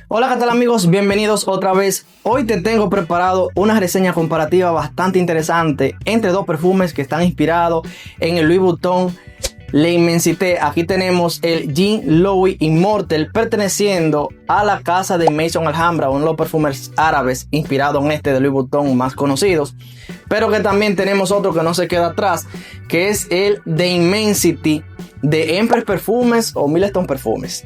Hola, ¿qué tal amigos? Bienvenidos otra vez. Hoy te tengo preparado una reseña comparativa bastante interesante entre dos perfumes que están inspirados en el Louis Vuitton L'Immensité. Aquí tenemos el Jean Louis Immortel, perteneciendo a la casa de Maison Alhambra, uno de los perfumes árabes inspirados en este de Louis Vuitton más conocidos. Pero que también tenemos otro que no se queda atrás, que es el The Immensity de Empress Perfumes o Milestone Perfumes.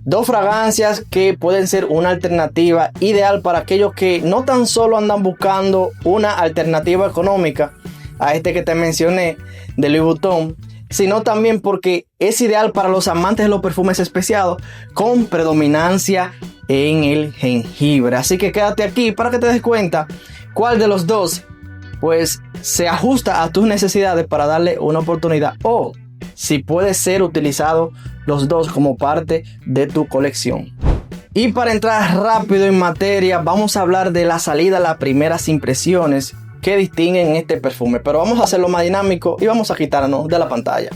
Dos fragancias que pueden ser una alternativa ideal para aquellos que no tan solo andan buscando una alternativa económica a este que te mencioné de Louis Vuitton, sino también porque es ideal para los amantes de los perfumes especiados con predominancia en el jengibre. Así que quédate aquí para que te des cuenta cuál de los dos pues se ajusta a tus necesidades para darle una oportunidad, o si puede ser utilizado los dos como parte de tu colección. Y para entrar rápido en materia, vamos a hablar de la salida, las primeras impresiones que distinguen este perfume, pero vamos a hacerlo más dinámico y vamos a quitarnos de la pantalla.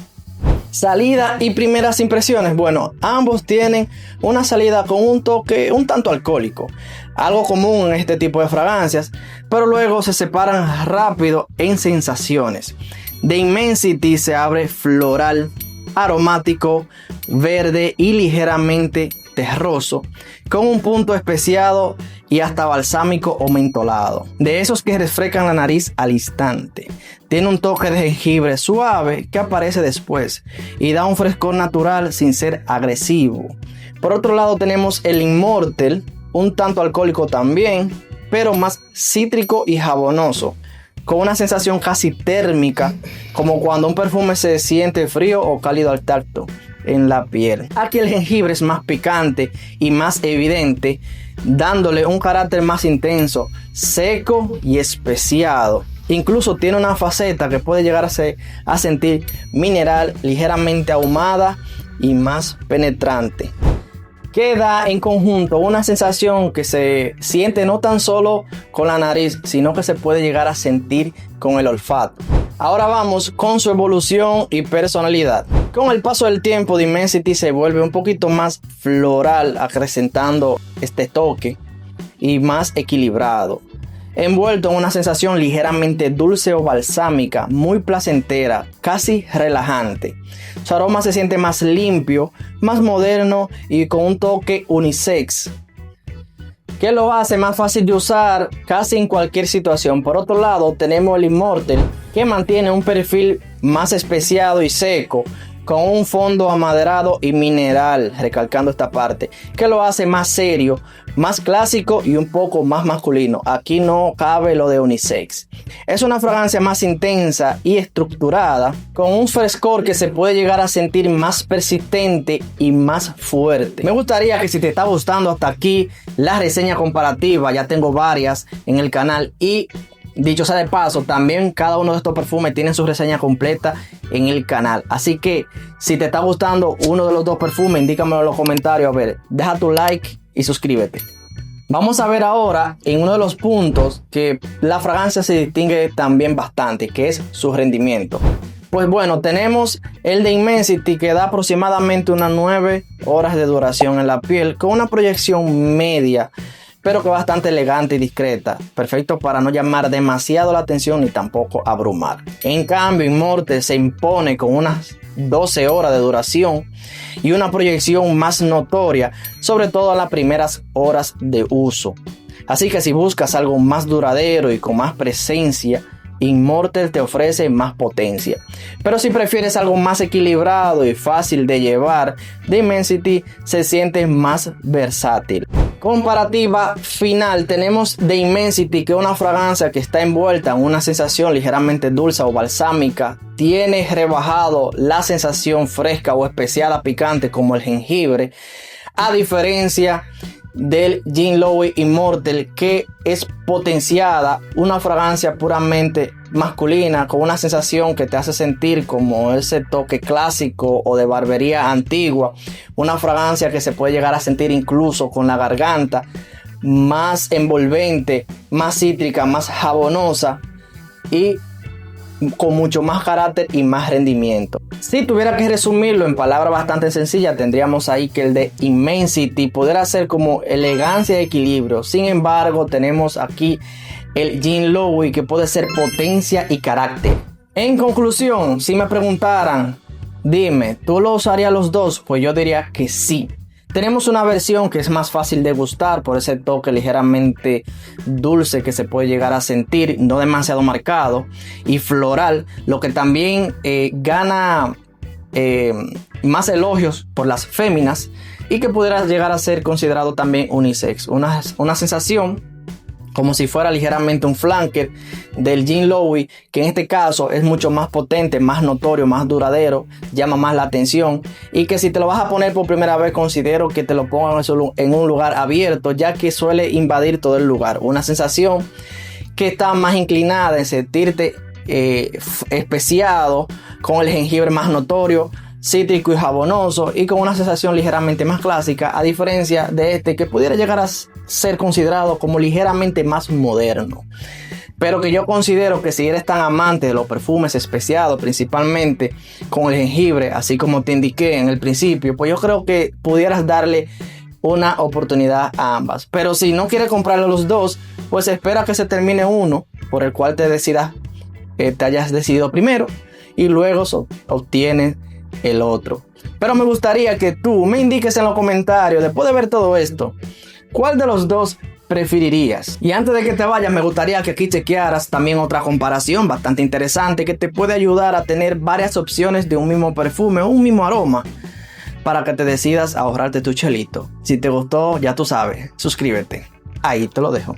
Salida y primeras impresiones. Bueno, ambos tienen una salida con un toque un tanto alcohólico, algo común en este tipo de fragancias, pero luego se separan rápido en sensaciones. The Immensity se abre floral, aromático, verde y ligeramente terroso, con un punto especiado y hasta balsámico o mentolado, de esos que refrescan la nariz al instante. Tiene un toque de jengibre suave que aparece después y da un frescor natural sin ser agresivo. Por otro lado tenemos el Immortel, un tanto alcohólico también, pero más cítrico y jabonoso, con una sensación casi térmica, como cuando un perfume se siente frío o cálido al tacto en la piel. Aquí el jengibre es más picante y más evidente, dándole un carácter más intenso, seco y especiado. Incluso tiene una faceta que puede llegar a sentir mineral, ligeramente ahumada y más penetrante, que da en conjunto una sensación que se siente no tan solo con la nariz, sino que se puede llegar a sentir con el olfato. Ahora vamos con su evolución y personalidad. Con el paso del tiempo, The Immensity se vuelve un poquito más floral, acrecentando este toque y más equilibrado, envuelto en una sensación ligeramente dulce o balsámica, muy placentera, casi relajante. Su aroma se siente más limpio, más moderno y con un toque unisex, que lo hace más fácil de usar casi en cualquier situación. Por otro lado, tenemos el Immortel, que mantiene un perfil más especiado y seco, con un fondo amaderado y mineral, recalcando esta parte, que lo hace más serio, más clásico y un poco más masculino. Aquí no cabe lo de unisex. Es una fragancia más intensa y estructurada, con un frescor que se puede llegar a sentir más persistente y más fuerte. Me gustaría que si te está gustando hasta aquí la reseña comparativa, ya tengo varias en el canal, y dicho sea de paso, también cada uno de estos perfumes tiene su reseña completa en el canal. Así que si te está gustando uno de los dos perfumes, indícamelo en los comentarios. A ver, deja tu like y suscríbete. Vamos a ver ahora en uno de los puntos que la fragancia se distingue también bastante, que es su rendimiento. Pues bueno, tenemos el The Immensity, que da aproximadamente unas 9 horas de duración en la piel, con una proyección media, pero que bastante elegante y discreta, perfecto para no llamar demasiado la atención ni tampoco abrumar. En cambio, Immortel se impone con unas 12 horas de duración y una proyección más notoria, sobre todo en las primeras horas de uso. Así que si buscas algo más duradero y con más presencia, Immortel te ofrece más potencia. Pero si prefieres algo más equilibrado y fácil de llevar, The Immensity se siente más versátil. Comparativa final, tenemos The Immensity, que es una fragancia que está envuelta en una sensación ligeramente dulce o balsámica. Tiene rebajado la sensación fresca o especiada picante como el jengibre, a diferencia del Jean Louis Immortel, que es potenciada, una fragancia puramente masculina con una sensación que te hace sentir como ese toque clásico o de barbería antigua, una fragancia que se puede llegar a sentir incluso con la garganta, más envolvente, más cítrica, más jabonosa y con mucho más carácter y más rendimiento. Si tuviera que resumirlo en palabras bastante sencillas, tendríamos ahí que el de Immensity podrá ser como elegancia y equilibrio. Sin embargo, tenemos aquí el Jean Lowy, que puede ser potencia y carácter. En conclusión, si me preguntaran, dime, ¿tú lo usarías los dos? Pues yo diría que sí. Tenemos una versión que es más fácil de gustar por ese toque ligeramente dulce que se puede llegar a sentir, no demasiado marcado, y floral, lo que también gana más elogios por las féminas y que pudiera llegar a ser considerado también unisex. Una sensación como si fuera ligeramente un flanker del Jean Lowy, que en este caso es mucho más potente, más notorio, más duradero, llama más la atención, y que si te lo vas a poner por primera vez, considero que te lo pongan en un lugar abierto, ya que suele invadir todo el lugar. Una sensación que está más inclinada en sentirte especiado, con el jengibre más notorio, cítrico y jabonoso, y con una sensación ligeramente más clásica, a diferencia de este que pudiera llegar a ser considerado como ligeramente más moderno, pero que yo considero que si eres tan amante de los perfumes especiados, principalmente con el jengibre, así como te indiqué en el principio, pues yo creo que pudieras darle una oportunidad a ambas. Pero si no quieres comprarle los dos, pues espera que se termine uno por el cual te decidas, te hayas decidido primero, y luego obtienes el otro. Pero me gustaría que tú me indiques en los comentarios, después de ver todo esto, ¿cuál de los dos preferirías? Y antes de que te vayas, me gustaría que aquí chequearas también otra comparación bastante interesante que te puede ayudar a tener varias opciones de un mismo perfume o un mismo aroma, para que te decidas a ahorrarte tu chelito. Si te gustó, ya tú sabes, suscríbete. Ahí te lo dejo.